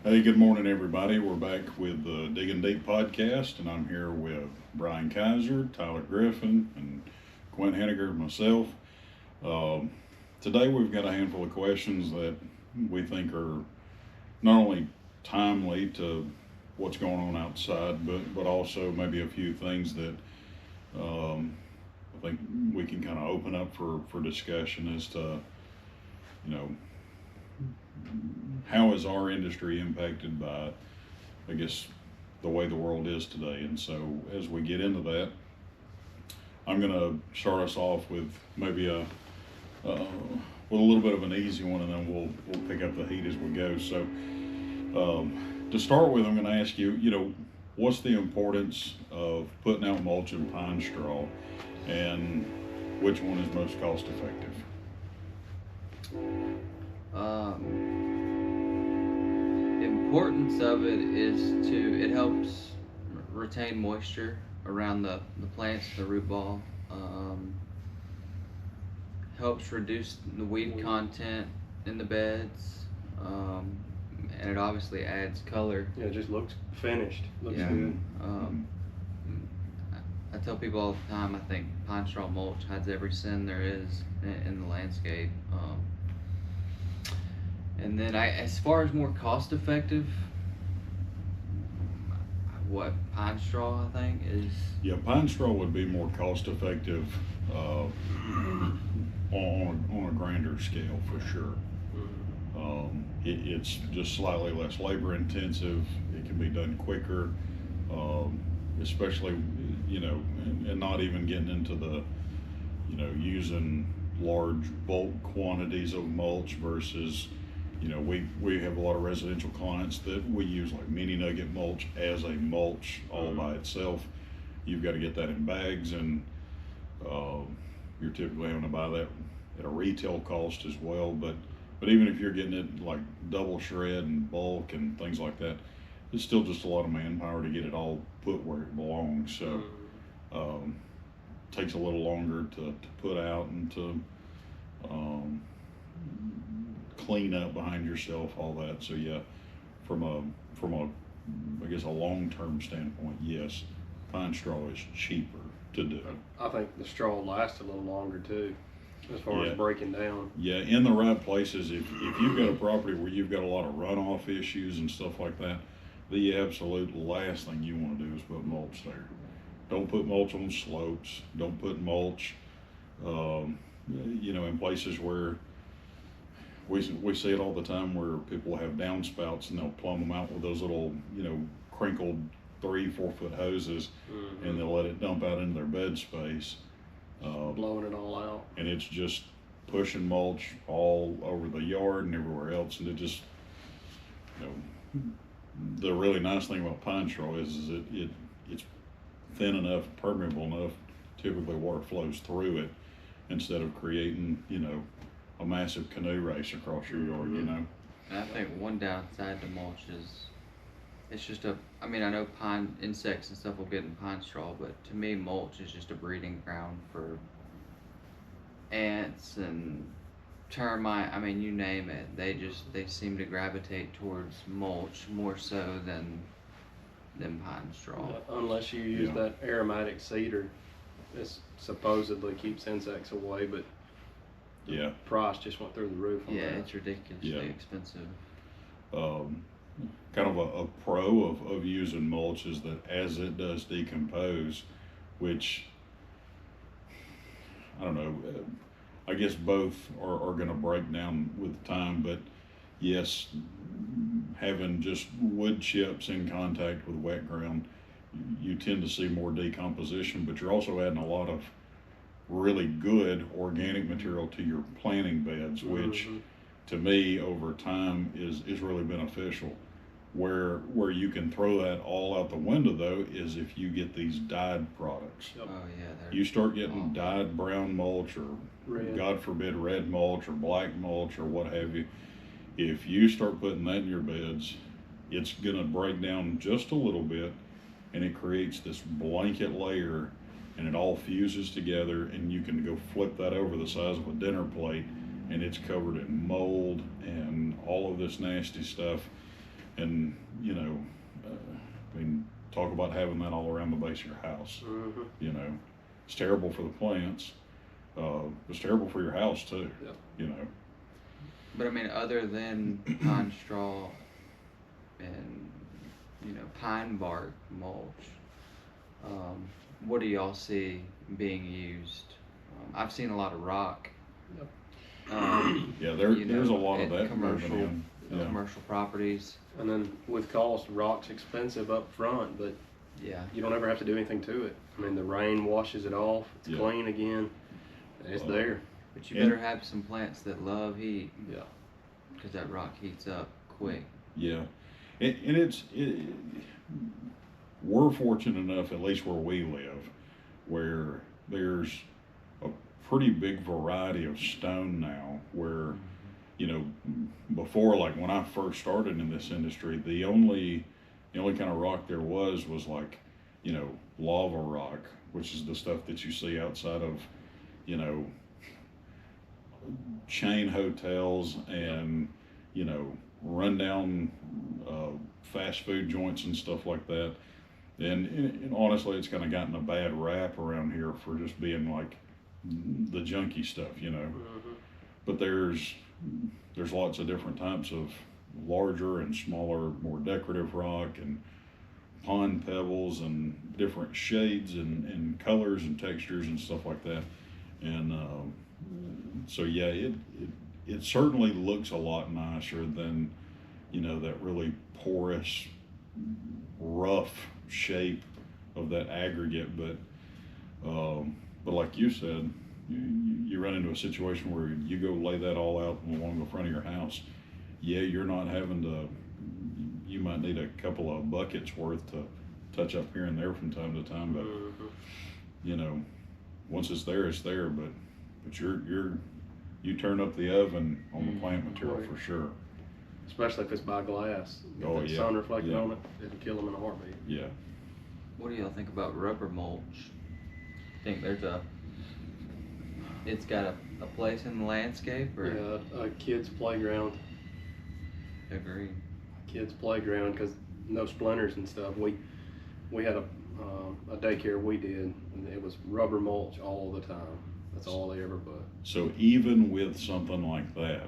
Hey, good morning, everybody. We're back with the Digging Deep podcast, and I'm here with Brian Kaiser, Tyler Griffin, and Quint Henniger, myself. Um, Today, we've got a handful of questions that we think are not only timely to what's going on outside, but also maybe a few things that I think we can kind of open up for discussion as to, you know, how is our industry impacted by, I guess, the way the world is today. And so, as we get into that, I'm going to start us off with maybe with a little bit of an easy one, and then we'll pick up the heat as we go. So, to start with, I'm going to ask you, what's the importance of putting out mulch and pine straw, and which one is most cost effective? The importance of it is it helps retain moisture around the plants, the root ball. Helps reduce the weed content in the beds. And it obviously adds color. Yeah, it just looks finished. Looks Yeah. good. I tell people all the time, I think pine straw mulch hides every sin there is in the landscape. And then as far as more cost effective, what pine straw I think is. Yeah, pine straw would be more cost effective on a grander scale for sure. It's just slightly less labor intensive. It can be done quicker, especially and not even getting into the using large bulk quantities of mulch versus we have a lot of residential clients that we use like mini nugget mulch as a mulch all by itself. You've got to get that in bags, and you're typically having to buy that at a retail cost as well. But even if you're getting it like double shred and bulk and things like that, it's still just a lot of manpower to get it all put where it belongs. So takes a little longer to put out and to clean up behind yourself, all that. So yeah, from a I guess a long-term standpoint, yes, pine straw is cheaper to do. I think the straw lasts a little longer too, as far Yeah. as breaking down. Yeah, in the right places. If you've got a property where you've got a lot of runoff issues and stuff like that, the absolute last thing you want to do is put mulch there. Don't put mulch on slopes. Don't put mulch, in places where we see it all the time, where people have downspouts and they'll plumb them out with those little, crinkled 3-4 foot hoses, and they'll let it dump out into their bed space. Blowing it all out. And it's just pushing mulch all over the yard and everywhere else. And it just, the really nice thing about pine straw is it's thin enough, permeable enough, typically water flows through it instead of creating, a massive canoe race across your yard, And I think one downside to mulch is it's just I know pine insects and stuff will get in pine straw, but to me mulch is just a breeding ground for ants and termite. You name it. They seem to gravitate towards mulch more so than pine straw. Unless you use Yeah. that aromatic cedar, it supposedly keeps insects away, but the Yeah. price just went through the roof on Yeah, that. it's ridiculously Yeah. expensive. Kind of a pro of using mulch is that as it does decompose, which I don't know, I guess both are going to break down with time, but yes, having just wood chips in contact with wet ground, you tend to see more decomposition, but you're also adding a lot of really good organic material to your planting beds, which to me over time is really beneficial. Where you can throw that all out the window though is if you get these dyed products. Yep. Oh yeah, You start getting dyed brown mulch, or Red. God forbid red mulch or black mulch or what have you. If you start putting that in your beds, it's gonna break down just a little bit, and it creates this blanket layer, and it all fuses together, and you can go flip that over the size of a dinner plate, and it's covered in mold and all of this nasty stuff. And, you know, I mean, talk about having that all around the base of your house. Mhm. You know, it's terrible for the plants. It's terrible for your house too. Yep. You know, But I mean, other than pine straw and pine bark mulch, what do y'all see being used? I've seen a lot of rock. Yep. yeah, You there's a know, lot of and that commercial- moving in. Yeah. Commercial properties. And then with cost, rock's expensive up front, but Yeah. you don't ever have to do anything to it. I mean, the rain washes it off. It's Yeah. clean again. It's there. But you And- better have some plants that love heat, Yeah. because that rock heats up quick. Yeah, and we're fortunate enough, at least where we live, where there's a pretty big variety of stone now. Where, you know, before, like when I first started in this industry, the only kind of rock there was like, you know, lava rock, which is the stuff that you see outside of, you know, chain hotels and, you know, rundown fast food joints and stuff like that. And honestly, it's kind of gotten a bad rap around here for just being like the junky stuff, you know. Mhm. But there's lots of different types of larger and smaller, more decorative rock and pond pebbles and different shades and colors and textures and stuff like that. And so yeah, it certainly looks a lot nicer than, you know, that really porous, rough shape of that aggregate. But like you said, you run into a situation where you go lay that all out along the front of your house. Yeah, you're not having to. You might need a couple of buckets worth to touch up here and there from time to time, but Mhm. you know, once it's there, it's there. But you turn up the oven on the plant material Right. for sure. Especially if it's by glass. Get Oh, that yeah. sun reflected Yeah. on it, it'll kill them in a heartbeat. Yeah. What do y'all think about rubber mulch? Think it's got a place in the landscape, or? Yeah, a kid's playground. Agreed. Kids' playground, because no splinters and stuff. We had a daycare we did, and it was rubber mulch all the time. That's all they ever put. So even with something like that,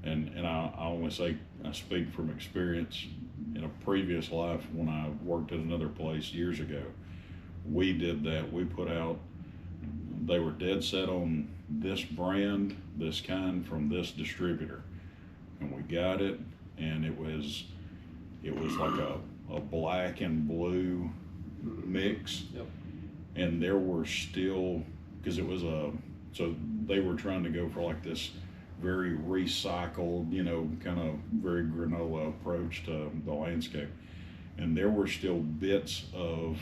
and I only say I speak from experience in a previous life when I worked at another place years ago, we did that. We put out, they were dead set on this brand, this kind from this distributor, and we got it, and it was like a black and blue mix. Yep. And there were still, because it was so they were trying to go for like this very recycled, you know, kind of very granola approach to the landscape. And there were still bits of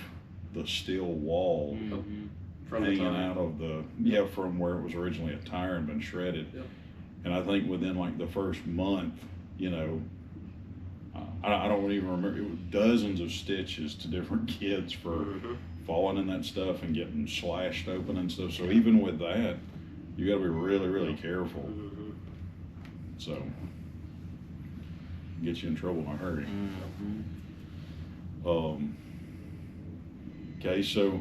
the steel wall Mhm. From the hanging time. out of from where it was originally a tire and been shredded. Yep. And I think within like the first month, you know, I don't even remember, it was dozens of stitches to different kids for Mhm. falling in that stuff and getting slashed open and stuff. So even with that, you got to be really, really careful. Mhm. So get you in trouble in a hurry. Mhm. Okay, so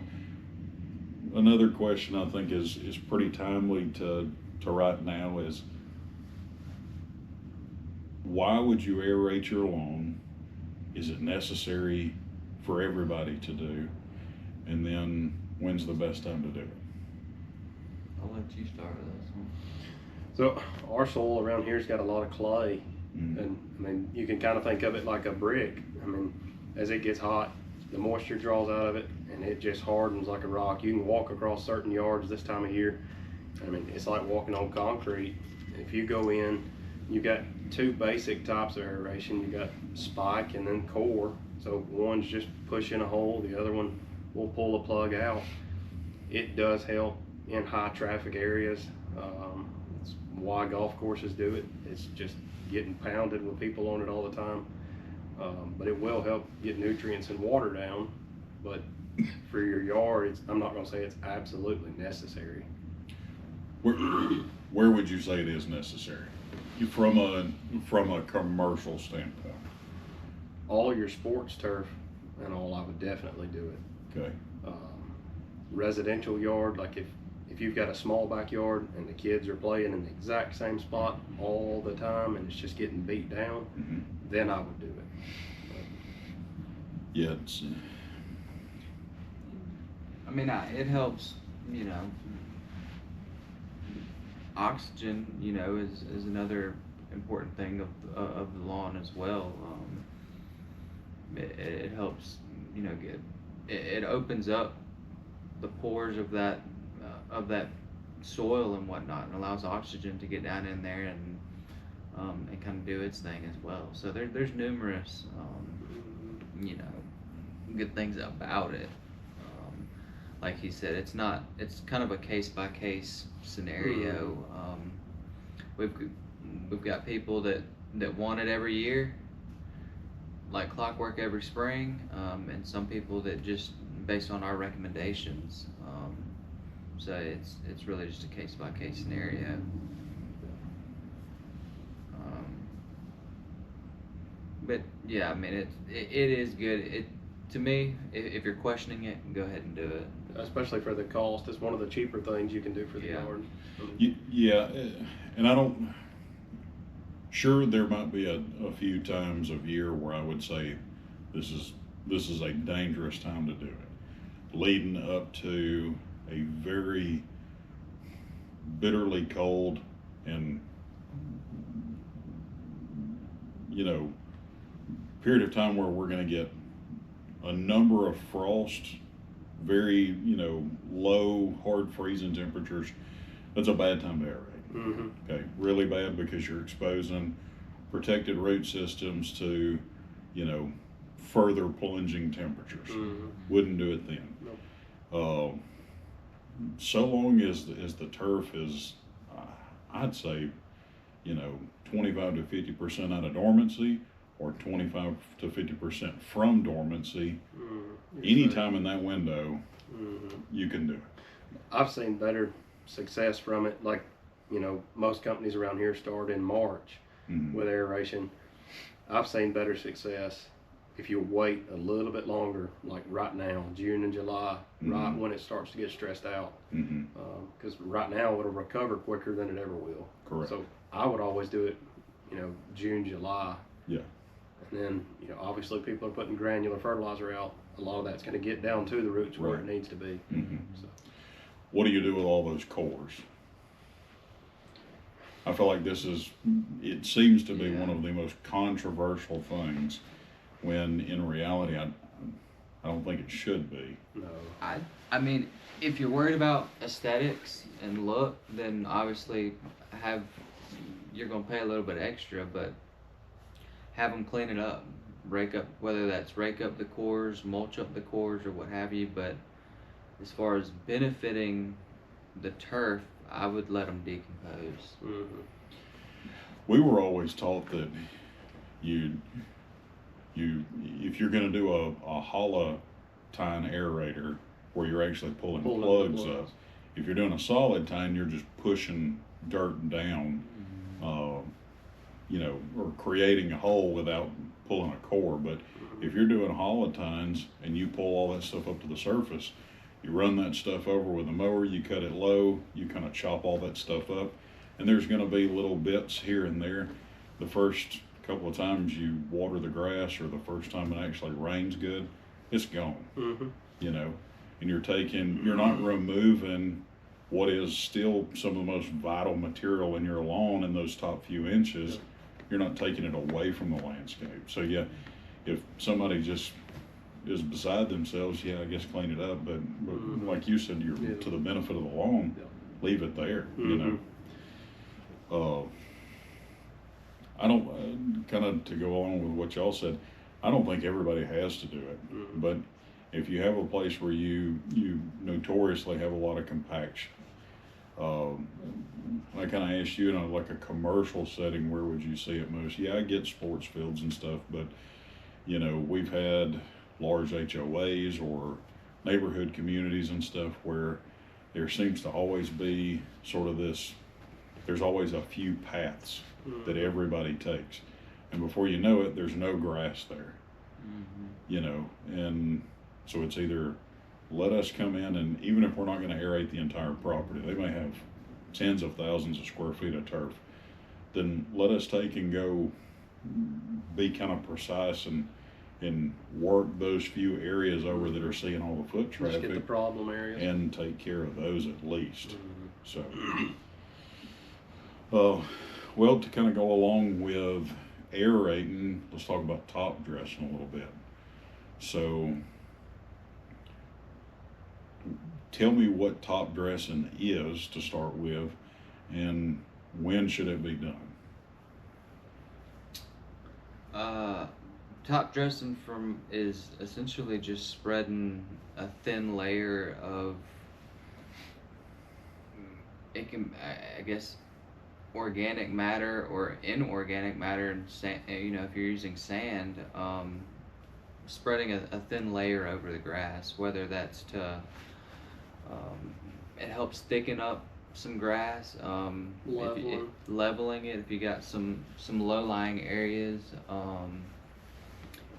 another question I think is pretty timely to right now is, why would you aerate your lawn? Is it necessary for everybody to do? And then when's the best time to do it? I'll let you start with this one. So our soil around here's got a lot of clay, Mm. and I mean you can kind of think of it like a brick. I mean, as it gets hot, the moisture draws out of it, and it just hardens like a rock. You can walk across certain yards this time of year. I mean, it's like walking on concrete. If you go in, you got two basic types of aeration. You got spike and then core. So one's just push in a hole, the other one will pull the plug out. It does help in high traffic areas. It's why golf courses do it. It's just getting pounded with people on it all the time. But it will help get nutrients and water down. But for your yard, I'm not going to say it's absolutely necessary. Where would you say it is necessary? From a commercial standpoint. all your sports turf and all, I would definitely do it. Okay. Residential yard, like if you've got a small backyard and the kids are playing in the exact same spot all the time and it's just getting beat down, Mm-hmm. then I would do it. Yeah, it's, I mean, it helps, you know. Oxygen, you know, is another important thing of the lawn as well. It helps, you know, it opens up the pores of that soil and whatnot, and allows oxygen to get down in there and kind of do its thing as well. So there's numerous you know, good things about it. Like he said, it's kind of a case by case scenario. We've got people that want it every year, like clockwork every spring, and some people that just based on our recommendations. So it's really just a case by case scenario. But yeah, I mean it is good. To me, if you're questioning it, go ahead and do it. Especially for the cost, it's one of the cheaper things you can do for the Yeah. yard. yeah, and I don't. Sure, there might be a few times of year where I would say this is a dangerous time to do it, leading up to a very bitterly cold and, you know, period of time where we're going to get a number of frost, very, you know, low, hard freezing temperatures. That's a bad time to aerate. Mm-hmm. Okay, really bad, because you're exposing protected root systems to, you know, further plunging temperatures. Mm-hmm. Wouldn't do it then. Nope. So long as the turf is, I'd say, you know, 25 to 50% out of dormancy, or 25 to 50% from dormancy. Anytime in that window, you can do it. I've seen better success from it. Like, you know, most companies around here start in March with aeration. I've seen better success if you wait a little bit longer, like right now, June and July, right when it starts to get stressed out. Because right now it'll recover quicker than it ever will. Correct. So I would always do it, you know, June, July. Yeah. And then, you know, obviously people are putting granular fertilizer out. A lot of that's going to get down to the roots where it needs to be. So. What do you do with all those cores? I feel like it seems to be one of the most controversial things, when in reality, I don't think it should be. No. I mean, if you're worried about aesthetics and look, then obviously you're gonna pay a little bit extra, but have them clean it up, rake up the cores, mulch up the cores, or what have you. But as far as benefiting the turf, I would let them decompose. We were always taught that if you're going to do a hollow tine aerator where you're actually pulling plugs up, if you're doing a solid tine, you're just pushing dirt down, you know, or creating a hole without pulling a core. But if you're doing hollow tines and you pull all that stuff up to the surface, you run that stuff over with a mower, you cut it low, you kind of chop all that stuff up, and there's going to be little bits here and there. The first couple of times you water the grass, or the first time it actually rains good, it's gone. You know, and you're not removing what is still some of the most vital material in your lawn in those top few inches. You're not taking it away from the landscape. So yeah, if somebody just is beside themselves, I guess clean it up. But like you said, you're to the benefit of the lawn, leave it there. You know. I don't, kind of to go along with what y'all said, I don't think everybody has to do it. But if you have a place where you notoriously have a lot of compaction, I kind of asked you, like a commercial setting, where would you see it most? Yeah, I get sports fields and stuff, but you know, we've had large HOAs or neighborhood communities and stuff where there seems to always be sort of this, there's always a few paths that everybody takes, and before you know it, there's no grass there. you know, and so it's either let us come in, and even if we're not going to aerate the entire property, they may have tens of thousands of square feet of turf, then let us take and go be kind of precise and work those few areas over that are seeing all the foot Just get the traffic problem areas. and take care of those at least. Mhm. So, well, to kind of go along with aerating, let's talk about top dressing a little bit. So, tell me what top dressing is to start with, and when should it be done? Top dressing is essentially just spreading a thin layer of, it can, I guess, organic matter or inorganic matter, and you know, if you're using sand, spreading a thin layer over the grass, whether that's to, it helps thicken up some grass, leveling it if you got some low-lying areas,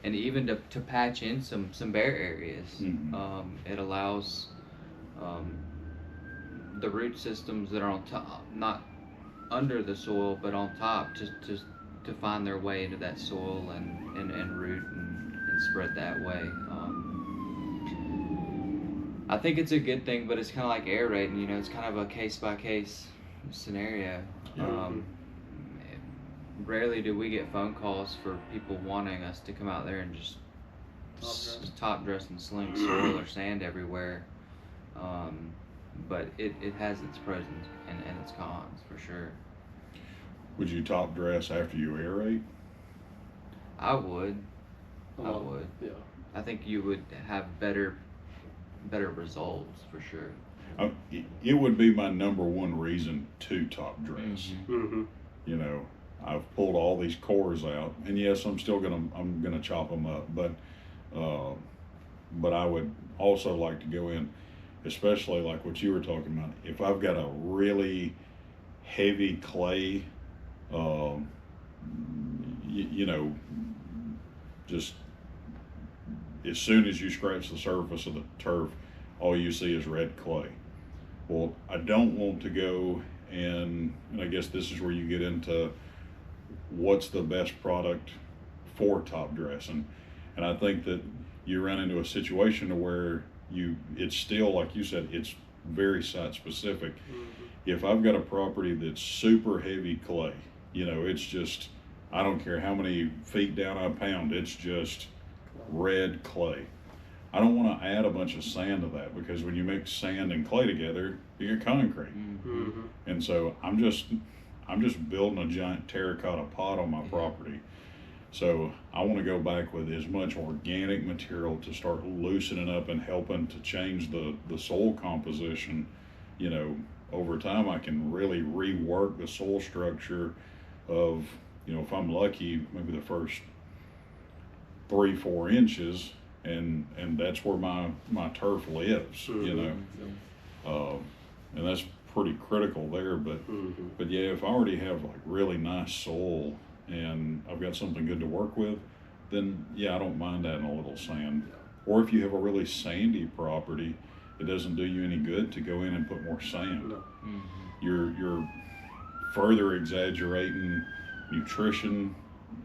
and even to patch in some bare areas. It allows the root systems that are on top, not under the soil, but on top, to find their way into that soil and root and spread that way. I think it's a good thing, but it's kind of like aerating, you know, it's kind of a case-by-case scenario. Rarely do we get phone calls for people wanting us to come out there and just top dress and sling soil or sand everywhere. But it has its pros and its cons, for sure. Would you top dress after you aerate? I would. I would. Yeah. I think you would have better results, for sure. It would be my number one reason to top dress. Mm-hmm. You know, I've pulled all these cores out, and yes, I'm gonna chop them up, but I would also like to go in, especially like what you were talking about. If I've got a really heavy clay, you know, just as soon as you scratch the surface of the turf, all you see is red clay. Well, I don't want to go and I guess this is where you get into what's the best product for top dressing. And I think that you run into a situation where it's still, like you said, it's very site specific. If I've got a property that's super heavy clay, you know, it's just, I don't care how many feet down I pound, it's just red clay. I don't want to add a bunch of sand to that, because when you mix sand and clay together, you get concrete. And so I'm just building a giant terracotta pot on my property. So I want to go back with as much organic material to start loosening up and helping to change the soil composition. You know, over time I can really rework the soil structure of, you know, if I'm lucky, maybe the first 3-4 inches, and that's where my turf lives, you know. And that's pretty critical there, but yeah, if I already have like really nice soil and I've got something good to work with, then yeah, I don't mind adding a little sand. Or if you have a really sandy property, it doesn't do you any good to go in and put more sand. You're further exaggerating nutrition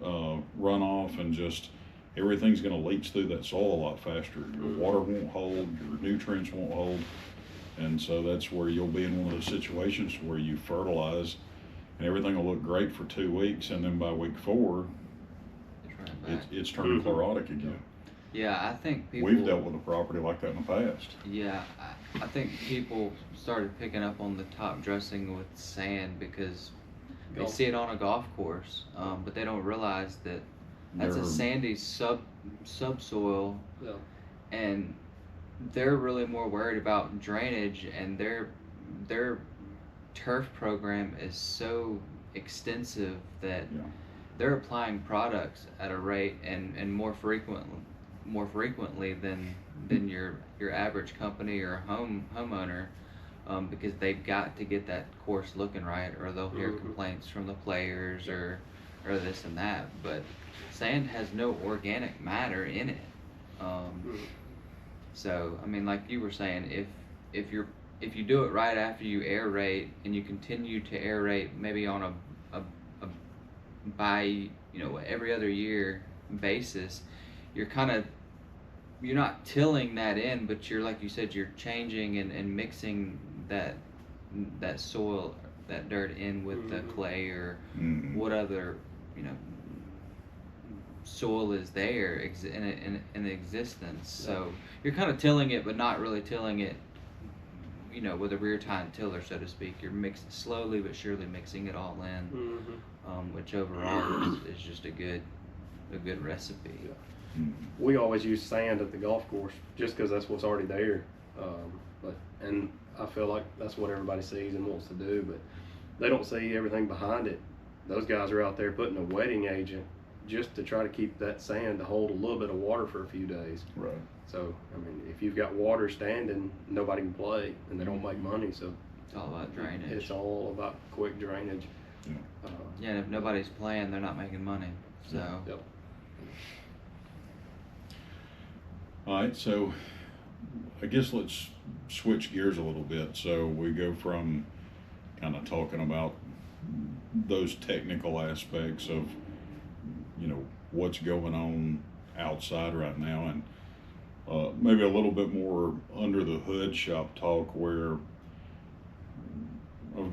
runoff, and just everything's going to leach through that soil a lot faster. Your water won't hold, your nutrients won't hold, and so that's where you'll be in one of those situations where you fertilize and everything will look great for 2 weeks, and then by week 4 it's turned chlorotic again. Yeah, I think people, we've dealt with a property like that in the past. Yeah, I think people started picking up on the top dressing with sand because they see it on a golf course, but they don't realize that that's a sandy subsoil, and they're really more worried about drainage, and their turf program is so extensive that they're applying products at a rate and more frequently than your average company or homeowner, because they've got to get that course looking right, or they'll hear complaints from the players, or or this and that, but sand has no organic matter in it. So I mean, like you were saying, if you do it right after you aerate and you continue to aerate maybe on a by every other year basis, you're not tilling that in, but you're, like you said, you're changing and mixing that soil, that dirt in with the clay or what other soil is there in existence. So you're kind of tilling it, but not really tilling it, with a rear tine tiller, so to speak. You're mixing slowly but surely, mixing it all in, which overall is just a good recipe. We always use sand at the golf course just because that's what's already there. And I feel like that's what everybody sees and wants to do, but they don't see everything behind it. Those guys are out there putting a wetting agent just to try to keep that sand to hold a little bit of water for a few days. Right. So, I mean, if you've got water standing, nobody can play, and they don't make money. So It's all about drainage. it's all about quick drainage. Yeah, and if nobody's playing, they're not making money. So Yep. All right, so I guess let's switch gears a little bit. So we go from kind of talking about those technical aspects of, what's going on outside right now, and maybe a little bit more under the hood shop talk, where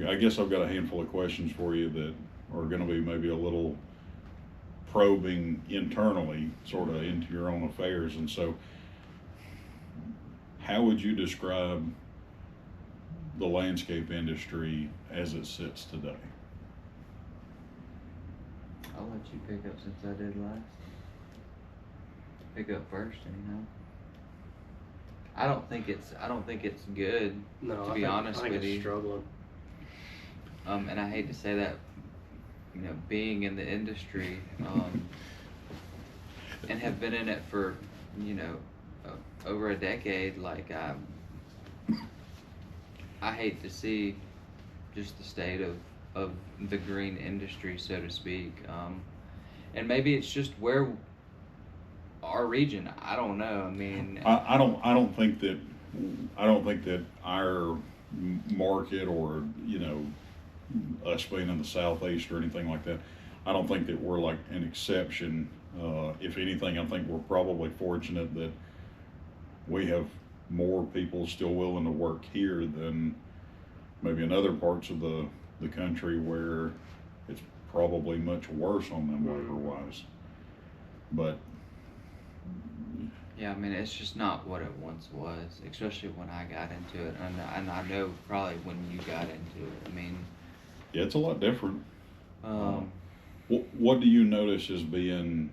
I guess I've got a handful of questions for you that are going to be maybe a little probing internally, sort of into your own affairs. And so, how would you describe the landscape industry as it sits today? I'll let you pick up since I did last. Pick up first, anyhow. I don't think it's good. No, To be honest I think with it's you. struggling. And I hate to say that, being in the industry, and have been in it for, over a decade, like I hate to see just the state of the green industry, so to speak. And maybe it's just where our region, I don't know. I mean, I don't think that our market, or us being in the southeast or anything like that, I don't think that we're like an exception. If anything, I think we're probably fortunate that we have more people still willing to work here than maybe in other parts of the country where it's probably much worse on them labor-wise. But yeah, I mean, it's just not what it once was, especially when I got into it, and I know probably when you got into it. I mean, yeah, it's a lot different. What do you notice as being,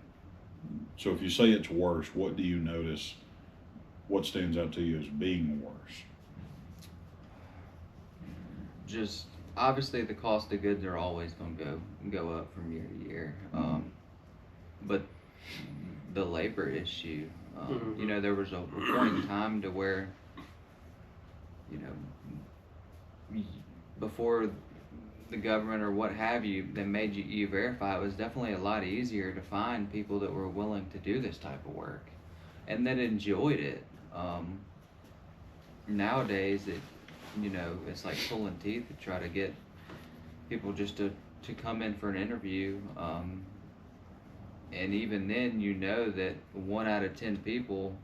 so if you say it's worse, what do you notice, what stands out to you as being worse? just obviously the cost of goods are always going to go up from year to year, but the labor issue, there was a point in time to where, before the government or what have you, that made you verify, it was definitely a lot easier to find people that were willing to do this type of work and that enjoyed it. Nowadays, it's like pulling teeth to try to get people just to come in for an interview. And even then, that 1 out of 10 people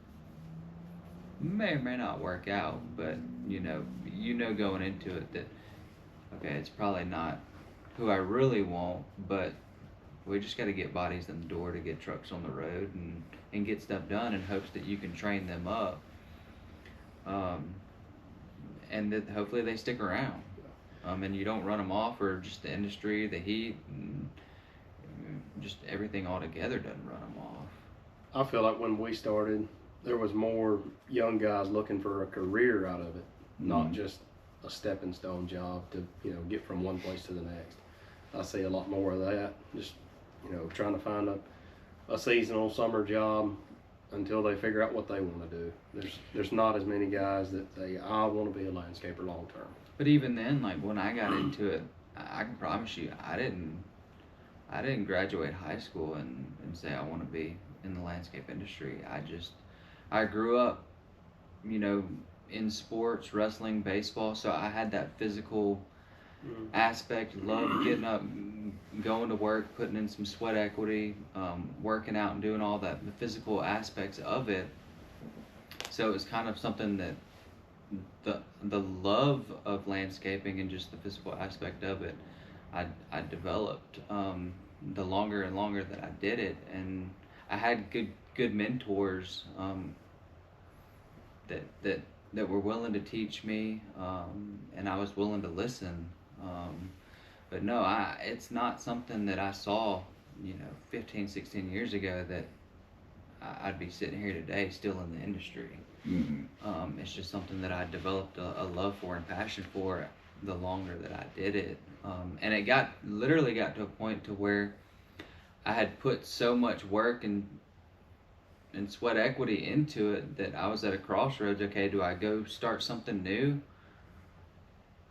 may or may not work out, but going into it that, okay, it's probably not who I really want, but we just got to get bodies in the door to get trucks on the road and get stuff done in hopes that you can train them up, and that hopefully they stick around, and you don't run them off, or just the industry, the heat, and just everything altogether doesn't run them off. I feel like when we started, there was more young guys looking for a career out of it, not just a stepping stone job to get from one place to the next. I see a lot more of that, just trying to find a seasonal summer job until they figure out what they want to do. There's not as many guys that say, I want to be a landscaper long term. But even then, like when I got into it, I can promise you, I didn't I didn't graduate high school and say I want to be in the landscape industry. I grew up, you know, in sports, wrestling, baseball, so I had that physical aspect. Loved getting up, going to work, putting in some sweat equity, working out and doing all that, the physical aspects of it. So it was kind of something that the love of landscaping and just the physical aspect of it, I developed the longer and longer that I did it, and I had good mentors that were willing to teach me, and I was willing to listen. But no, it's not something that I saw, you know, 15, 16 years ago that I'd be sitting here today still in the industry. It's just something that I developed a love for and passion for the longer that I did it. And it literally got to a point to where I had put so much work and sweat equity into it that I was at a crossroads. Okay, do I go start something new,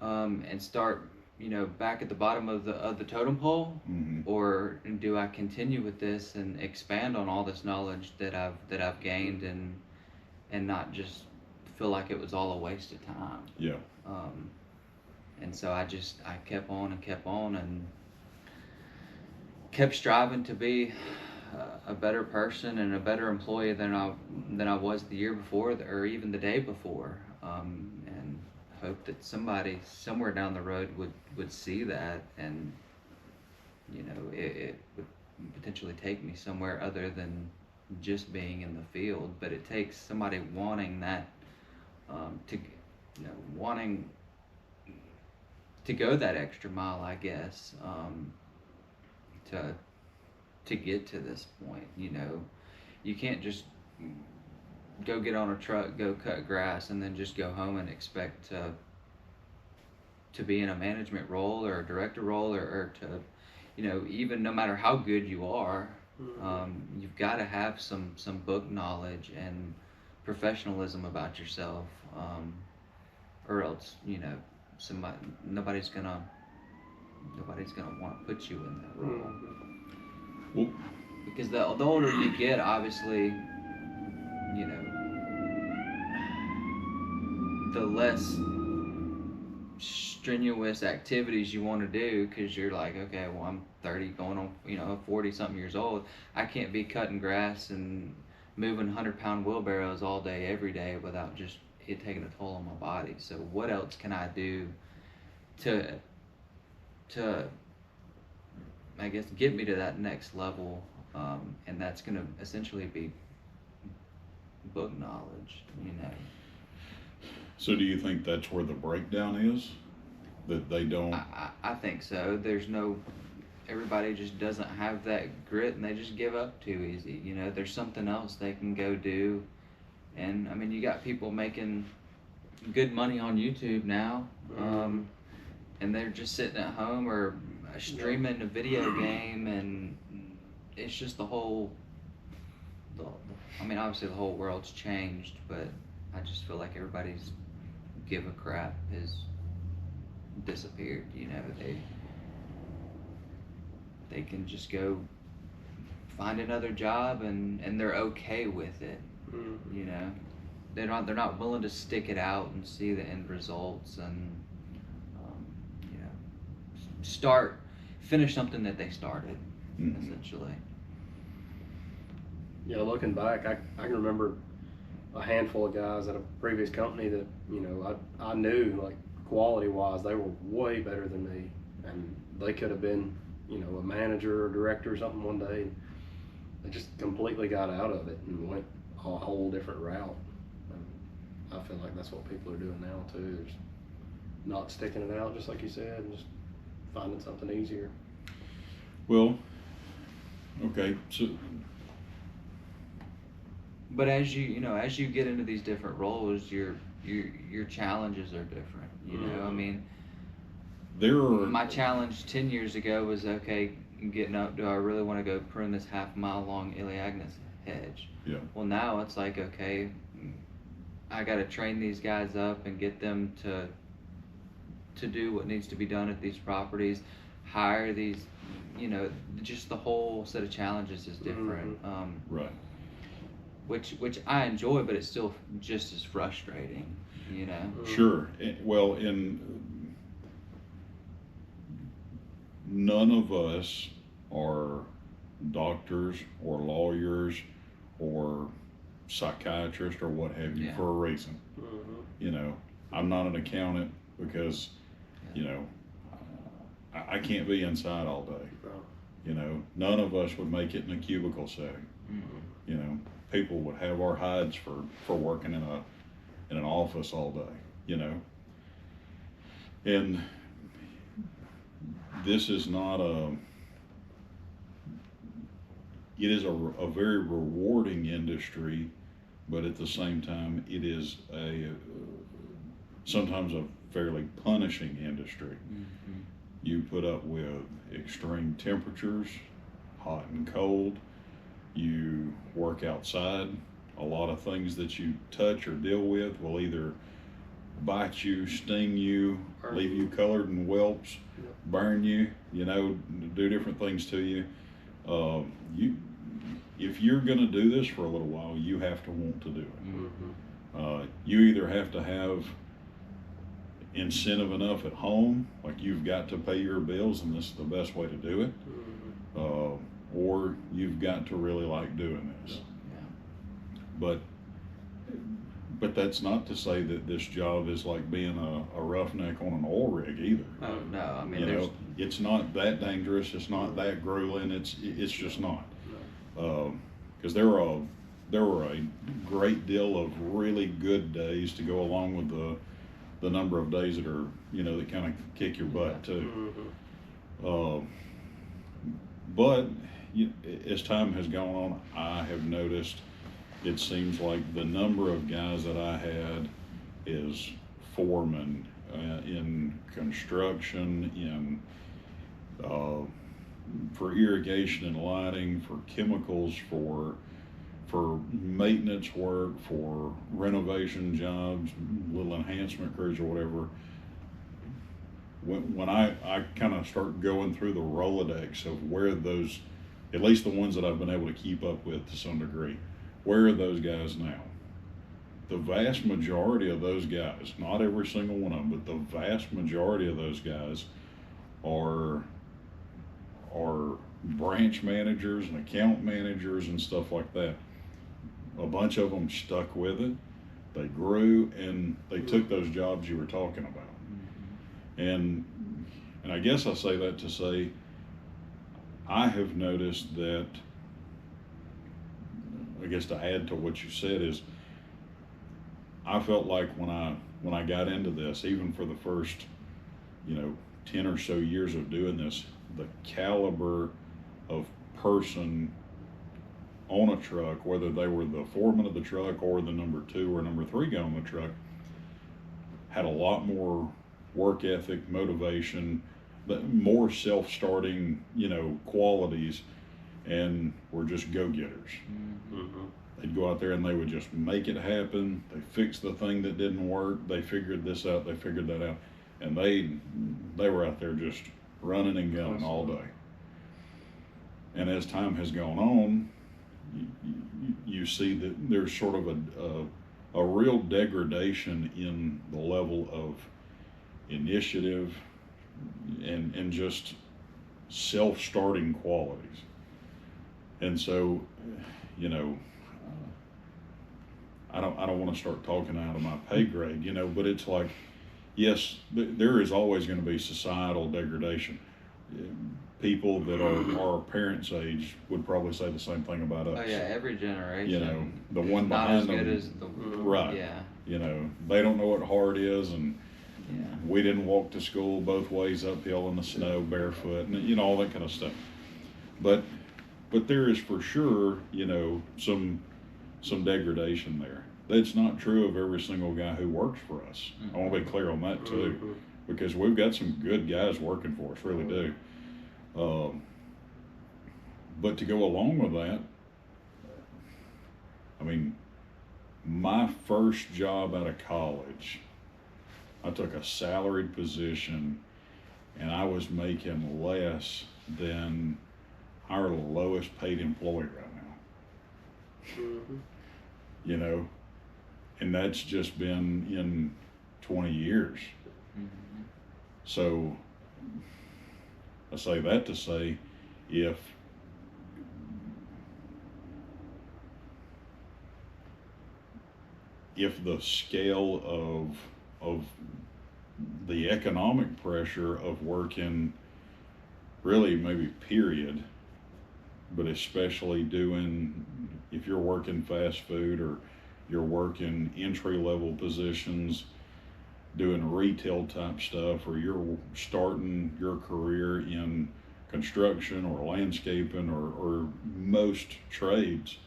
and start, you know, back at the bottom of the totem pole, or do I continue with this and expand on all this knowledge that I've gained and not just feel like it was all a waste of time? Yeah. And so I kept on and kept striving to be a better person and a better employee than I was the year before or even the day before, and hope that somebody somewhere down the road would see that, and you know, it would potentially take me somewhere other than just being in the field. But it takes somebody wanting that, wanting to go that extra mile, I guess, to get to this point. You know, you can't just go get on a truck, go cut grass, and then just go home and expect to be in a management role or a director role, or to, you know, even no matter how good you are, you've got to have some book knowledge and professionalism about yourself, or else, you know, nobody's gonna want to put you in that role. Well, Because the older you get, obviously, you know, the less strenuous activities you want to do, because you're like, okay, well, I'm 30 going on, you know, 40 something years old. I can't be cutting grass and moving 100-pound wheelbarrows all day every day without just it taking a toll on my body. So what else can I do to I guess get me to that next level, and that's going to essentially be book knowledge, you know. so do you think that's where the breakdown is? That they don't? I think so. Everybody just doesn't have that grit, and they just give up too easy. You know, there's something else they can go do. And I mean, you got people making good money on YouTube now, and they're just sitting at home or streaming a video game, and it's just I mean, obviously the whole world's changed, but I just feel like everybody's give a crap has disappeared. You know, they can just go find another job and they're okay with it. You know, they're not willing to stick it out and see the end results, and you know, finish something that they started, essentially. Yeah, looking back, I can remember a handful of guys at a previous company that, you know, I knew, like, quality wise they were way better than me, and they could have been, you know, a manager or director or something one day. They just completely got out of it and went a whole different route. And I feel like that's what people are doing now too. They're just not sticking it out, just like you said, and just finding something easier. Well, okay, so. But as you get into these different roles, your challenges are different. You know, I mean, my challenge 10 years ago was, okay, getting up, do I really want to go prune this half-mile long Elaeagnus hedge? Yeah. Well, now it's like, okay, I got to train these guys up and get them to do what needs to be done at these properties, hire these you know, just the whole set of challenges is different. Right. Which I enjoy, but it's still just as frustrating, you know. Sure. Well, none of us are doctors or lawyers or psychiatrists or what have you Yeah. for a reason. Mhm. You know, I'm not an accountant because, you know, I can't be inside all day. No. You know, none of us would make it in a cubicle setting. Mhm. You know, people would have our hides for working in an office all day. You know, and this is not it is a very rewarding industry, but at the same time, it is sometimes a fairly punishing industry. Mhm. You put up with extreme temperatures, hot and cold. You work outside. A lot of things that you touch or deal with will either bite you, sting you, Burn leave you. you colored in whelps, Yep. burn you, you know, do different things to you. You, if you're going to do this for a little while, you have to want to do it. Mhm. You either have to have incentive enough at home, like you've got to pay your bills and this is the best way to do it, Mhm. or you've got to really like doing this. But that's not to say that this job is like being a roughneck on an oil rig either. Oh no, I mean You there's know, it's not that dangerous. It's not that grueling. It's just not. Because there were a great deal of really good days to go along with the number of days that are, you know, that kind of kick your butt too. Mhm. But as time has gone on, I have noticed it seems like the number of guys that I had is foremen in construction, in for irrigation and lighting, for chemicals, for maintenance work, for renovation jobs, little enhancement crews or whatever. When I kind of start going through the Rolodex of where those, at least the ones that I've been able to keep up with to some degree, where are those guys now? The vast majority of those guys, not every single one of them, but the vast majority of those guys are branch managers and account managers and stuff like that. A bunch of them stuck with it. They grew and they took those jobs you were talking about. And I guess I say that to say I have noticed that, I guess to add to what you said, is I felt like when I got into this, even for the first, 10 or so years of doing this, the caliber of person on a truck, whether they were the foreman of the truck or the number 2 or number 3 guy on the truck, had a lot more work ethic, motivation, but more self-starting, qualities, and were just go-getters. Mhm. They'd go out there and they would just make it happen. They fixed the thing that didn't work. They figured this out. They figured that out, and they were out there just running and gunning all day. And as time has gone on, you see that there's sort of a real degradation in the level of initiative and just self-starting qualities. And so, I don't want to start talking out of my pay grade, but it's like, yes, there is always going to be societal degradation. People that are our parents' age would probably say the same thing about us. Oh yeah, every generation. The one not as behind good them, as the right? Yeah. They don't know what hard is, and Yeah. we didn't walk to school both ways uphill in the snow barefoot, and all that kind of stuff. But there is for sure, some degradation there. That's not true of every single guy who works for us. I want to be clear on that too, Mhm. because we've got some good guys working for us, really do. But to go along with that, I mean, my first job out of college, I took a salaried position and I was making less than our lowest paid employee right now. You know, and that's just been in 20 years. Mhm. So I say that to say, if the scale of the economic pressure of working, really maybe period, but especially doing, if you're working fast food or you're working entry level positions, doing retail type stuff, or you're starting your career in construction or landscaping or most trades,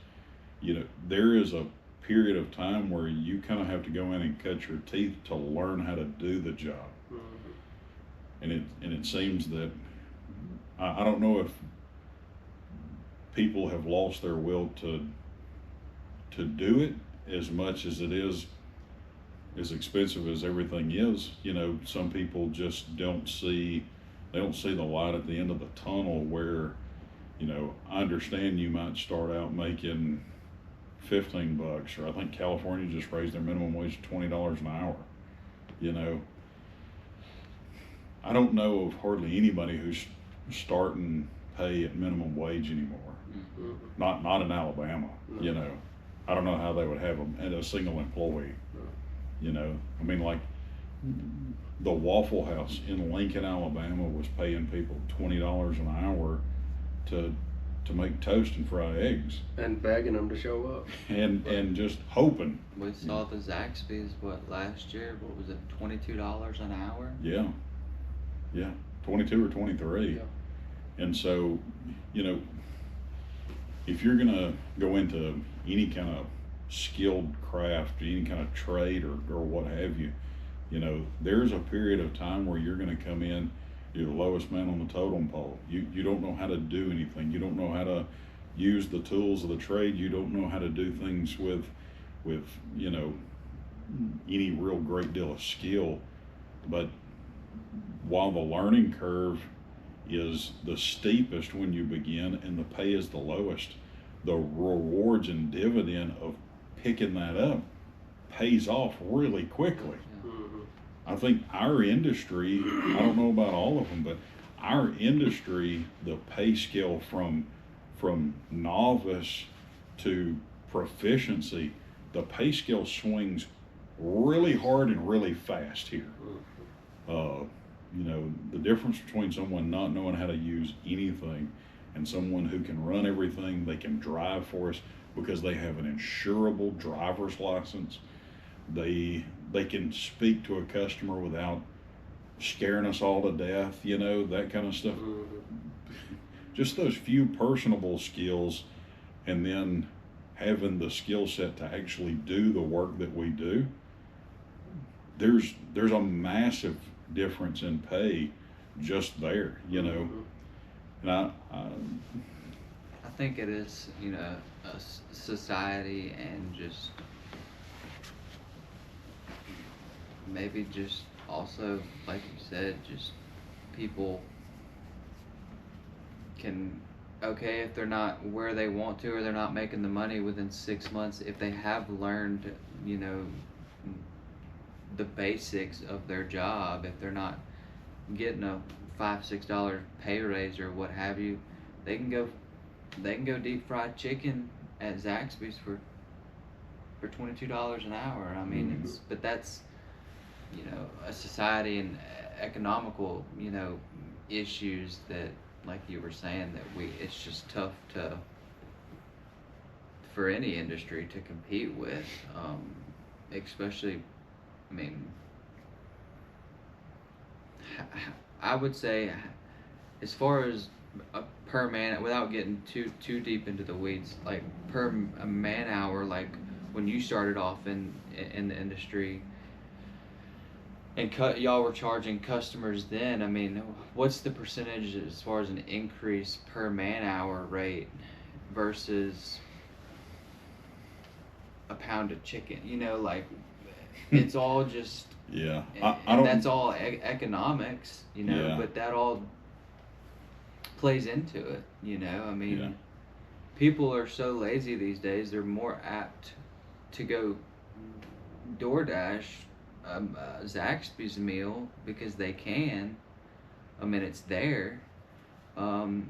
you know, there is a period of time where you kind of have to go in and cut your teeth to learn how to do the job. And it seems that I don't know if people have lost their will to do it, as much as it is as expensive as everything is. You know, some people just don't see the light at the end of the tunnel, where, you know, I understand you might start out making $15, or I think California just raised their minimum wage to $20 an hour. You know, I don't know of hardly anybody who's starting pay at minimum wage anymore. Mhm. Not in Alabama. No. You know, I don't know how they would have them at a single employee. No. You know, I mean, like the Waffle House in Lincoln, Alabama, was paying people $20 an hour to make toast and fry eggs, And begging them to show up. and just hoping. We saw the Zaxby's last year. What was it, $22 an hour? Yeah, 22 or 23. Yeah. And so, you know, if you're gonna go into any kind of skilled craft, any kind of trade or what have you, you know, there's a period of time where you're gonna come in, you're the lowest man on the totem pole. You don't know how to do anything. You don't know how to use the tools of the trade. You don't know how to do things with you know, any real great deal of skill. But while the learning curve is the steepest when you begin and the pay is the lowest, the rewards and dividend of picking that up pays off really quickly. I think our industry, I don't know about all of them, but our industry, the pay scale from novice to proficiency, the pay scale swings really hard and really fast here. You know, the difference between someone not knowing how to use anything and someone who can run everything, they can drive for us because they have an insurable driver's license. They can speak to a customer without scaring us all to death, you know, that kind of stuff. Just those few personable skills, and then having the skill set to actually do the work that we do. There's a massive difference in pay just there, you know. And I think it is, you know, society, and just maybe just also, like you said, just people can, okay, if they're not where they want to, or they're not making the money within 6 months, if they have learned, you know, the basics of their job, if they're not getting a $5-6 pay raise or what have you, they can go deep fried chicken at Zaxby's for $22 an hour. I mean, but that's, you know, a society and economical, you know, issues that, like you were saying, that it's just tough for any industry to compete with, especially, I mean, I would say, as far as per man, without getting too deep into the weeds, like per man hour, like when you started off in the industry, and y'all were charging customers then, I mean, what's the percentage as far as an increase per man hour rate versus a pound of chicken? You know, like, it's all just, yeah, and that's all economics, you know. Yeah. But that all plays into it. You know, I mean, Yeah. people are so lazy these days. They're more apt to go DoorDash Zaxby's meal because they can. I mean, it's there. Um,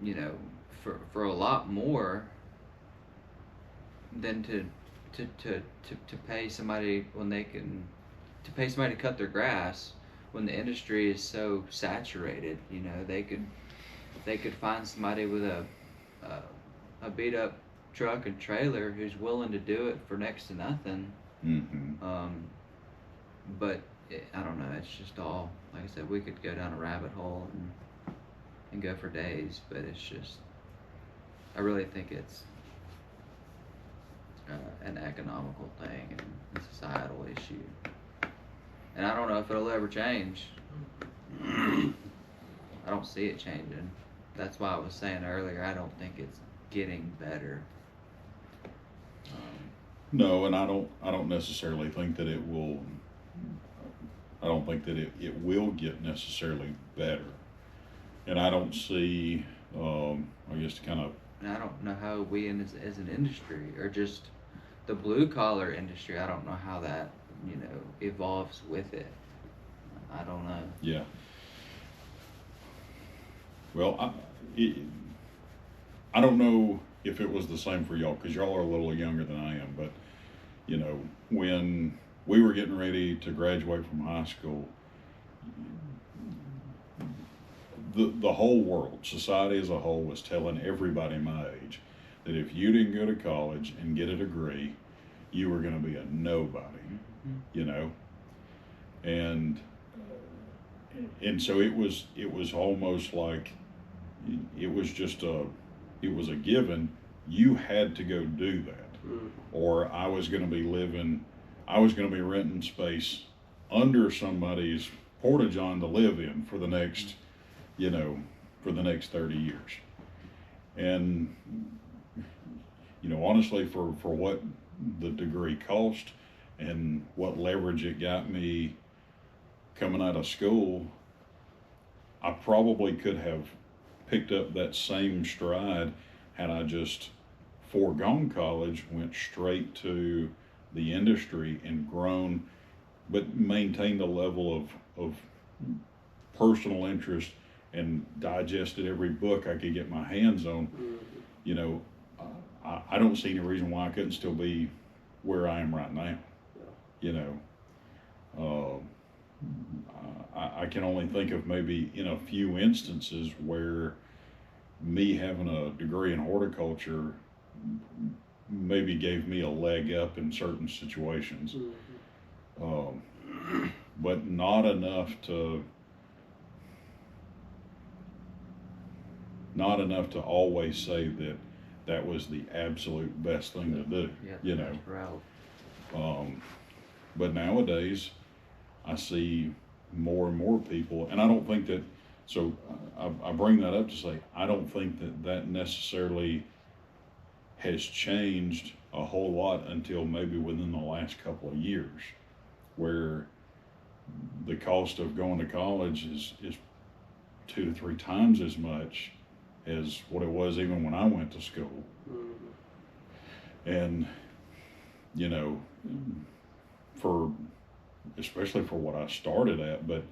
you know, for a lot more than to pay somebody when they can to pay somebody to cut their grass when the industry is so saturated. You know, they could find somebody with a beat up truck and trailer who's willing to do it for next to nothing. Mm-hmm. But I don't know. It's just all like I said. We could go down a rabbit hole and go for days, but it's just I really think it's an economical thing and a societal issue. And I don't know if it'll ever change. I don't see it changing. That's why I was saying earlier, I don't think it's getting better. No, and I don't necessarily think that it will. I don't think that it will get necessarily better, and I don't see. I guess to kind of. And I don't know how we as an industry or just the blue collar industry. I don't know how that evolves with it. I don't know. Yeah. Well, I don't know if it was the same for y'all because y'all are a little younger than I am, but when we were getting ready to graduate from high school, the whole world, society as a whole, was telling everybody my age that if you didn't go to college and get a degree, you were going to be a nobody, and so it was almost like it was a given. You had to go do that, or I was going to be renting space under somebody's porta-john to live in for the next 30 years. And honestly, for what the degree cost and what leverage it got me coming out of school, I probably could have picked up that same stride had I just foregone college, went straight to the industry and grown, but maintained a level of personal interest and digested every book I could get my hands on. I don't see any reason why I couldn't still be where I am right now. I can only think of maybe in a few instances where me having a degree in horticulture maybe gave me a leg up in certain situations, but not enough to always say that was the absolute best thing to do. But nowadays I see more and more people, and I don't think that, so I bring that up to say, I don't think that necessarily has changed a whole lot until maybe within the last couple of years, where the cost of going to college is 2 to 3 times as much as what it was even when I went to school. And especially for what I started at, but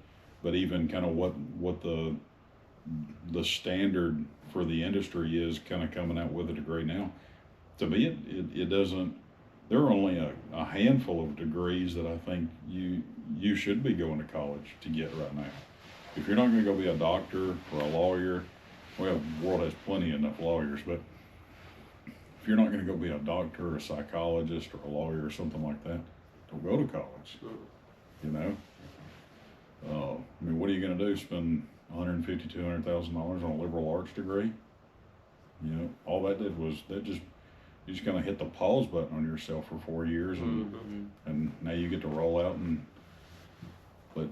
even kind of what the standard for the industry is kind of coming out with a degree now. To me, it doesn't. There are only a handful of degrees that I think you should be going to college to get right now. If you're not going to go be a doctor or a lawyer, well, the world has plenty enough lawyers, but if you're not going to go be a doctor or a psychologist or a lawyer or something like that, don't go to college. I mean, what are you going to do? Spend $150,000, $200,000 on a liberal arts degree? All that did was you just kind of hit the pause button on yourself for 4 years, and now you get to roll out and let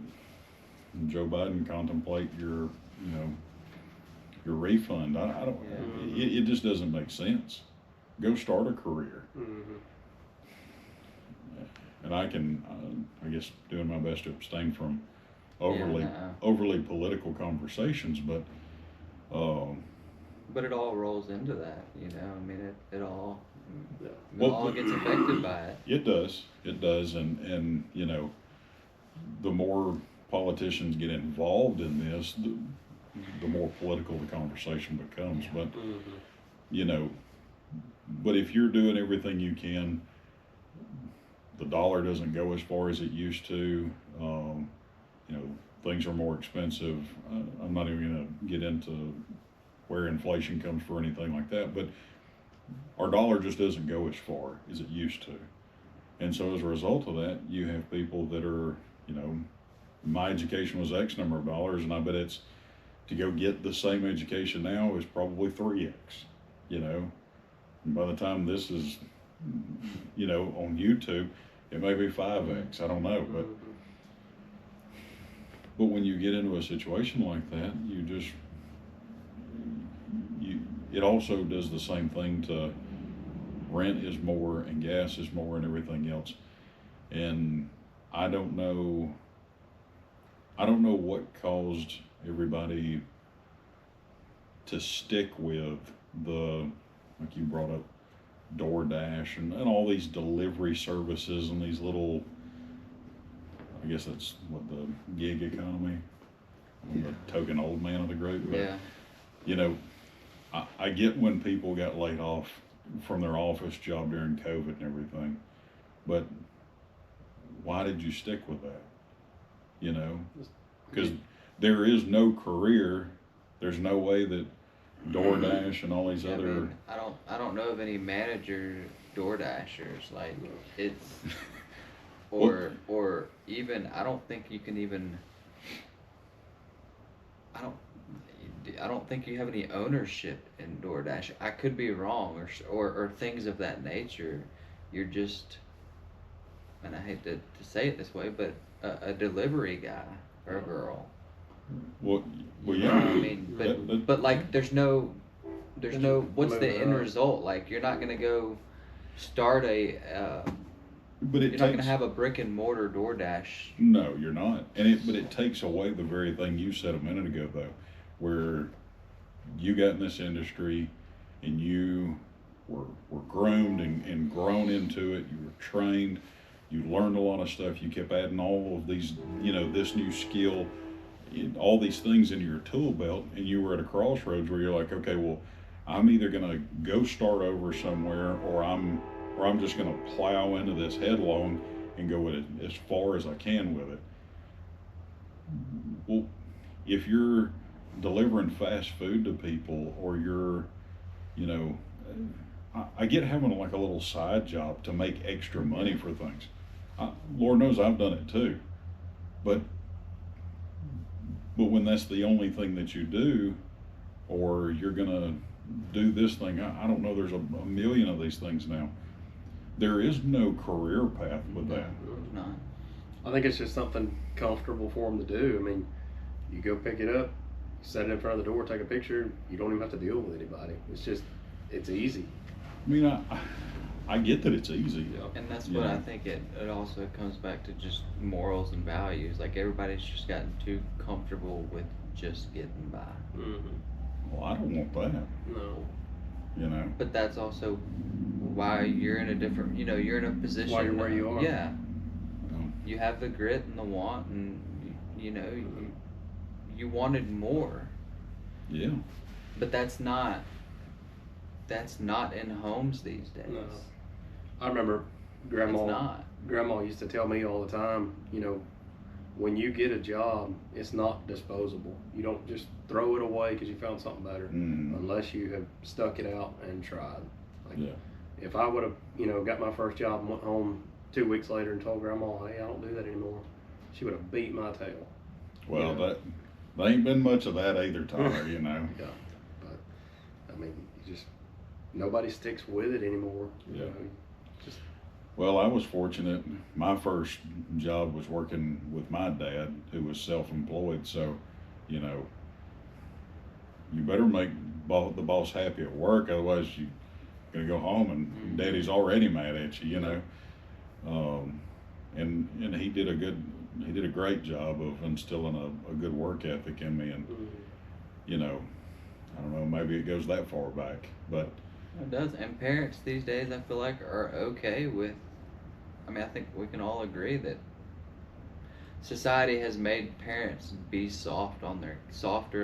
Joe Biden contemplate your refund. I don't. It just doesn't make sense. Go start a career. And I can, I guess, doing my best to abstain from overly political conversations, but But it all rolls into that, you know. I mean, it all Yeah. it Well, all gets affected by it. it does, and you know, the more politicians get involved in this, the more political the conversation becomes. But Mhm. you know, but if you're doing everything you can, the dollar doesn't go as far as it used to. You know, things are more expensive. I'm not even going to get into where inflation comes for anything like that, but our dollar just doesn't go as far as it used to. And so as a result of that, you have people that are, you know, my education was X number of dollars, and I bet it's to go get the same education now is probably 3X, you know. And by the time this is, you know, on YouTube, it may be 5X. I don't know, but Mhm. when you get into a situation like that, it also does the same thing to rent is more and gas is more and everything else. And I don't know what caused everybody to stick with like you brought up, DoorDash and all these delivery services and these little, I guess that's what the gig economy. I'm the token old man of the group, but Yeah. you know, I get when people got laid off from their office job during COVID and everything, but why did you stick with that? You know, because there is no career. There's no way that DoorDash and all these I other. mean, I don't know of any manager door dashers like it's or even I don't think you can even I don't think you have any ownership in DoorDash. I could be wrong, or things of that nature. You're just, and I hate to say it this way, but a delivery guy or a girl. Well, You yeah. know what I mean, but like, there's no, what's the end Moving on. result? Like, you're not gonna go start But it you're not gonna takes. have a brick and mortar DoorDash. No, you're not. But it takes away the very thing you said a minute ago, though, where you got in this industry and you were groomed and grown into it. You were trained. You learned a lot of stuff. You kept adding all of these, you know, this new skill, all these things into your tool belt, and you were at a crossroads where you're like, okay, well, I'm either gonna go start over somewhere, or I'm just gonna plow into this headlong and go with it as far as I can with it. Well, if you're delivering fast food to people, or you're, you know, I get having like a little side job to make extra money for things. Lord knows I've done it too, but when that's the only thing that you do, or you're gonna do this thing, I don't know. There's a million of these things now. There is no career path with that. Not. I think it's just something comfortable for them to do. I mean, you go pick it up, set it in front of the door, take a picture. You don't even have to deal with anybody. It's easy. I mean, I get that it's easy. Yeah. And that's what Yeah. I think it also comes back to, just morals and values. Like, everybody's just gotten too comfortable with just getting by. Mm-hmm. Well, I don't want that. No. You know. But that's also why you're in a different, you're in a position. Why you're where you are. Yeah. Um, You have the grit and the want, and you wanted more. yeah. But that's not in homes these days. No. I remember It's grandma. not. Grandma used to tell me all the time, when you get a job, it's not disposable. You don't just throw it away because you found something better, unless you have stuck it out and tried. Like, Yeah. if I would have, got my first job and went home 2 weeks later and told Grandma, hey, I don't do that anymore, she would have beat my tail. Well, Yeah. there ain't been much of that either, Tyler. You know. Yeah. But, I mean, nobody sticks with it anymore. you Yeah. know. Well, I was fortunate. My first job was working with my dad, who was self-employed. So, you better make the boss happy at work, otherwise you're gonna go home and Daddy's already mad at you. You know, and he did a great job of instilling a good work ethic in me, and Mhm. you know, I don't know, maybe it goes that far back, but It does, and parents these days, I feel like, are okay with. I mean, I think we can all agree that society has made parents be softer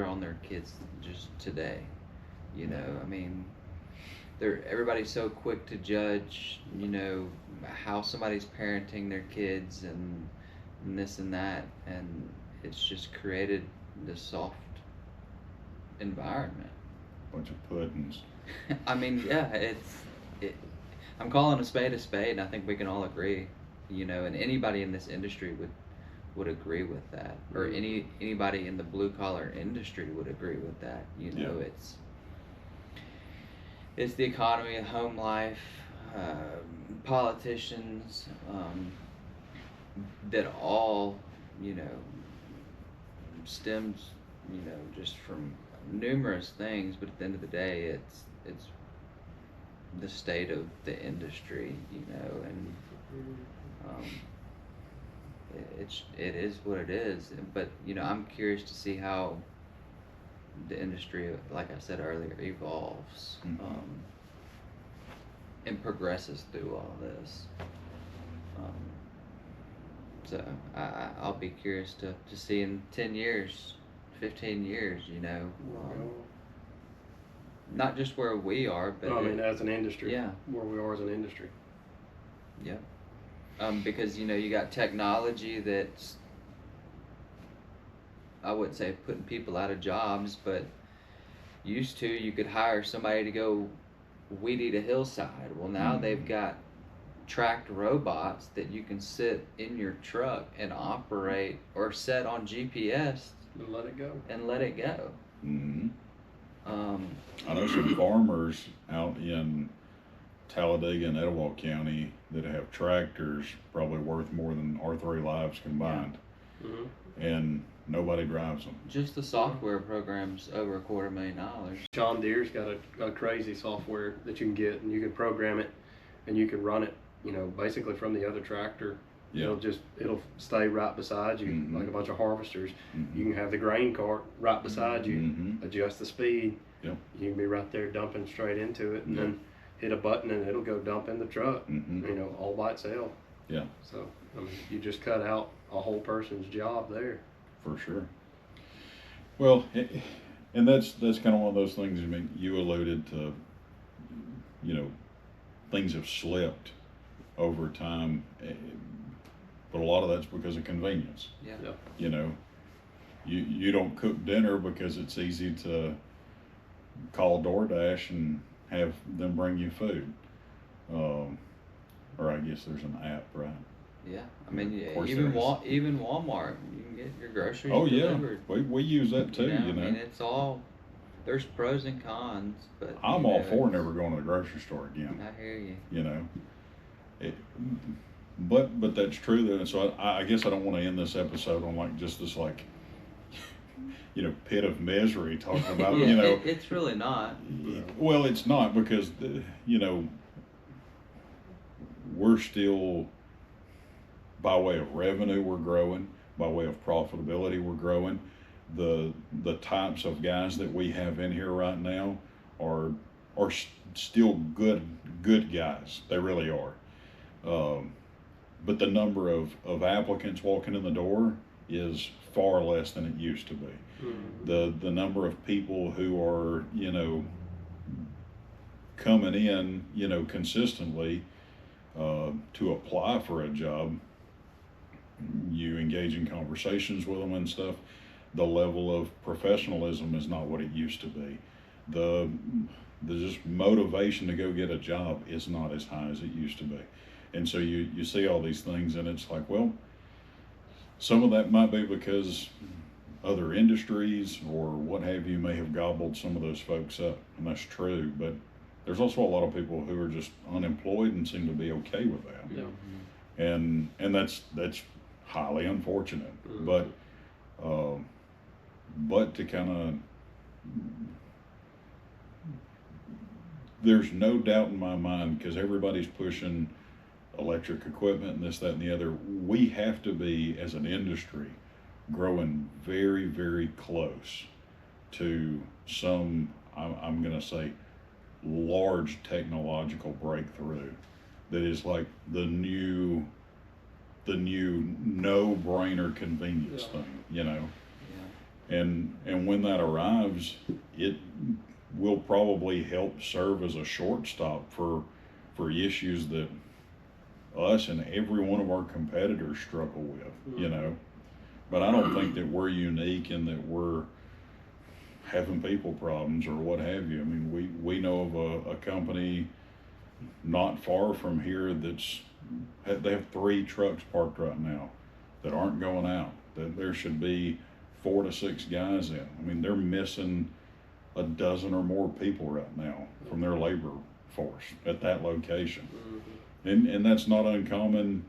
on their kids just today. You know, I mean, everybody's so quick to judge. You know how somebody's parenting their kids and this and that, and it's just created this soft environment. bunch of puddings. I mean, yeah, I'm calling a spade, and I think we can all agree, you know, and anybody in this industry would agree with that, or anybody in the blue collar industry would agree with that. You know, Yeah. it's the economy, home life, politicians, that all, you know, stems, you know, just from numerous things. But at the end of the day, it's the state of the industry, you know, and it is what it is. But you know, I'm curious to see how the industry, like I said earlier, evolves and progresses through all this. So I'll be curious to see in 10 years, 15 years, you know, not just where we are, but No, I mean, as an industry, yeah. where we are as an industry. Yeah. Because, you know, you got technology that's, I wouldn't say putting people out of jobs, but used to, you could hire somebody to go weed eat a hillside. Well, now they've got tracked robots that you can sit in your truck and operate, or set on GPS And let it go. and let it go. Mm-hmm. I know some farmers out in Talladega and Etowah County that have tractors probably worth more than our 3 lives combined, and nobody drives them. Just the software program's over $250,000. John Deere's got a crazy software that you can get, and you can program it, and you can run it, you know, basically from the other tractor. Yeah. It'll stay right beside you, like a bunch of harvesters. You can have the grain cart right beside you, adjust the speed. Yep. You can be right there dumping straight into it, and then hit a button and it'll go dump in the truck, you know, all by itself. Yeah. So, I mean, you just cut out a whole person's job there. For sure. Well, and that's kind of one of those things. I mean, you alluded to, you know, things have slipped over time, but a lot of that's because of convenience. Yeah. You know, you don't cook dinner because it's easy to call DoorDash and have them bring you food. Or I guess there's an app, right? Yeah, I mean, Of course even there is. even Walmart, you can get your groceries Oh yeah, delivered. we use that too. You know, I mean, it's all, there's pros and cons, but I'm you all know, for never going to the grocery store again. I hear you. You know, but that's true though. And so I guess I don't want to end this episode on like just this like, you know, pit of misery talking about Yeah, you know. it's really not. Well, it's not, because you know, we're still, by way of revenue, we're growing. By way of profitability, we're growing. The types of guys that we have in here right now are still good guys. They really are. But the number of applicants walking in the door is far less than it used to be. The number of people who are, you know, coming in, you know, consistently to apply for a job, you engage in conversations with them and stuff, the level of professionalism is not what it used to be. The just motivation to go get a job is not as high as it used to be. And so you see all these things, and it's like, well, some of that might be because other industries or what have you may have gobbled some of those folks up, and that's true, but there's also a lot of people who are just unemployed and seem to be okay with that. Yeah. And that's highly unfortunate. But to kind of, there's no doubt in my mind, because everybody's pushing electric equipment and this, that, and the other. We have to be, as an industry, growing very, very close to some I'm gonna say large technological breakthrough that is like the new no-brainer convenience Yeah. thing, you know. Yeah. And when that arrives, it will probably help serve as a shortstop for issues that us and every one of our competitors struggle with, you know. But I don't think that we're unique in that we're having people problems or what have you. I mean, we know of a company not far from here they have 3 trucks parked right now that aren't going out. That there should be 4 to 6 guys in. I mean, they're missing a dozen or more people right now from their labor force at that location. And that's not uncommon.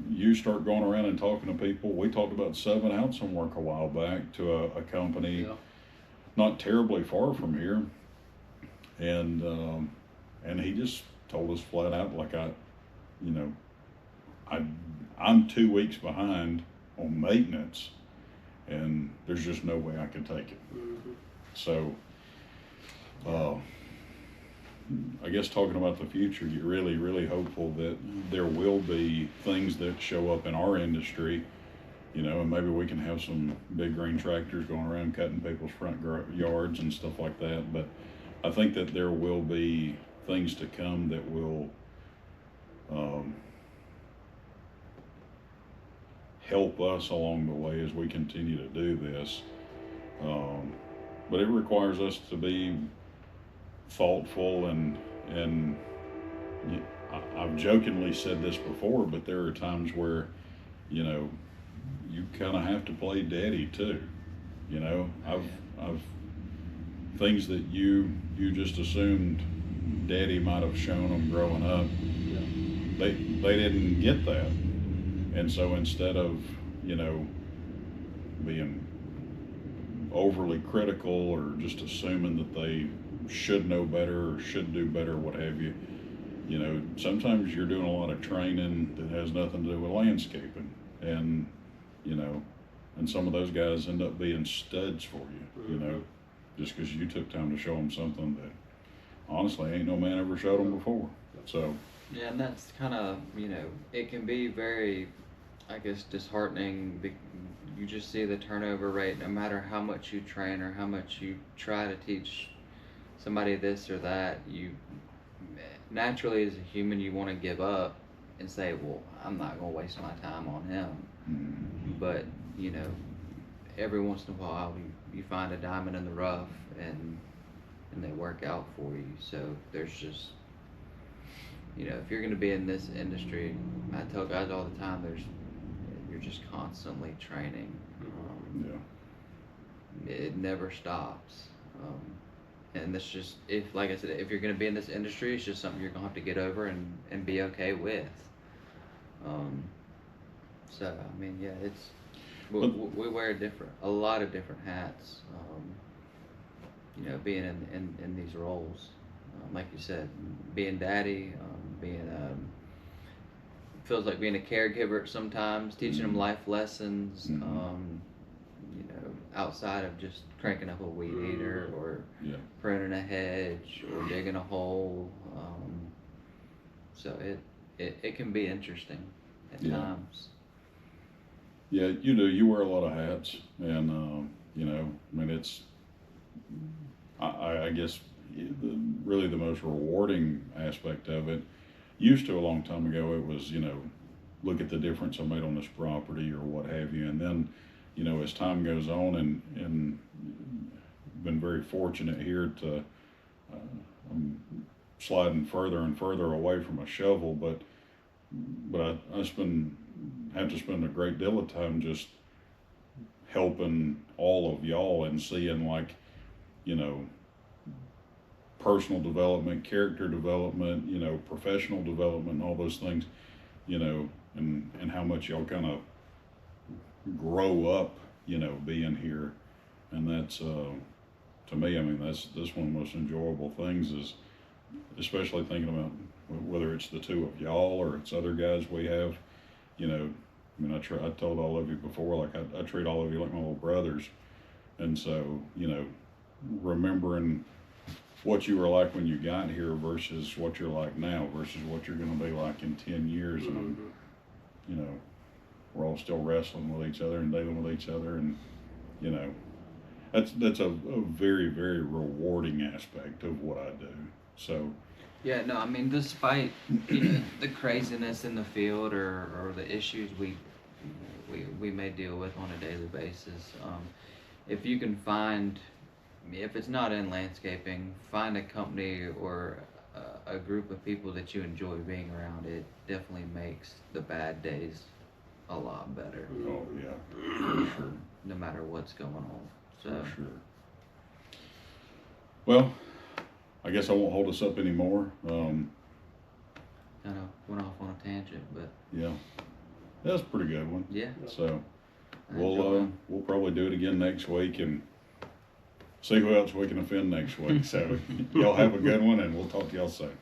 You start going around and talking to people. We talked about subbing out some work a while back to a company Yeah. not terribly far from here, and he just told us flat out, like, you know, I'm 2 weeks behind on maintenance, and there's just no way I can take it. So, I guess talking about the future, you're really, really hopeful that there will be things that show up in our industry, you know, and maybe we can have some big green tractors going around cutting people's front yards and stuff like that. But I think that there will be things to come that will help us along the way as we continue to do this. But it requires us to be thoughtful and I've jokingly said this before, but there are times where, you know, you kind of have to play daddy too. You know, I've things that you just assumed daddy might have shown them growing up. They didn't get that, and so instead of, you know, being overly critical or just assuming that they should know better or should do better, what have you, you know, sometimes you're doing a lot of training that has nothing to do with landscaping, and you know, and some of those guys end up being studs for you, you know, just because you took time to show them something that honestly ain't no man ever showed them before. So Yeah, and that's kind of, you know, it can be very, I guess, disheartening. You just see the turnover rate, no matter how much you train or how much you try to teach somebody this or that. You naturally, as a human, you want to give up and say, well, I'm not going to waste my time on him. But, you know, every once in a while you find a diamond in the rough, and they work out for you. So there's just, you know, if you're going to be in this industry, I tell guys all the time, you're just constantly training. It never stops. And that's just, if, like I said, if you're going to be in this industry, it's just something you're going to have to get over and be okay with. So, I mean, yeah, it's, we wear a lot of different hats, you know, being in these roles. Like you said, being daddy, feels like being a caregiver sometimes, teaching them life lessons, you know, outside of just cranking up a weed eater or pruning a hedge or digging a hole. So it can be interesting at times. Yeah, you do. You wear a lot of hats, and you know, I mean, it's, I guess, really the most rewarding aspect of it. Used to a long time ago, it was, you know, look at the difference I made on this property or what have you, and then, you know, as time goes on, and been very fortunate here to, I'm sliding further and further away from a shovel, but I have to spend a great deal of time just helping all of y'all and seeing, like, you know, personal development, character development, you know, professional development, and all those things, you know, and how much y'all kind of grow up, you know, being here. And that's, to me, I mean, that's one of the most enjoyable things, is especially thinking about whether it's the two of y'all or it's other guys we have, you know. I mean, I told all of you before, like, I treat all of you like my little brothers. And so, you know, remembering what you were like when you got here versus what you're like now versus what you're going to be like in 10 years. And, you know, we're all still wrestling with each other and dealing with each other. And, you know, that's a very, very rewarding aspect of what I do. So, Yeah, no, I mean, despite you know, the craziness in the field or the issues we may deal with on a daily basis, if you can find, if it's not in landscaping, find a company or a group of people that you enjoy being around. It definitely makes the bad days a lot better, oh, yeah, for sure. no matter what's going on. So, For sure. Well, I guess I won't hold us up anymore. kind of went off on a tangent, but Yeah, that's a pretty good one. yeah, So I enjoy 'em. we'll probably do it again next week and see who else we can offend next week. So y'all have a good one, and we'll talk to y'all soon.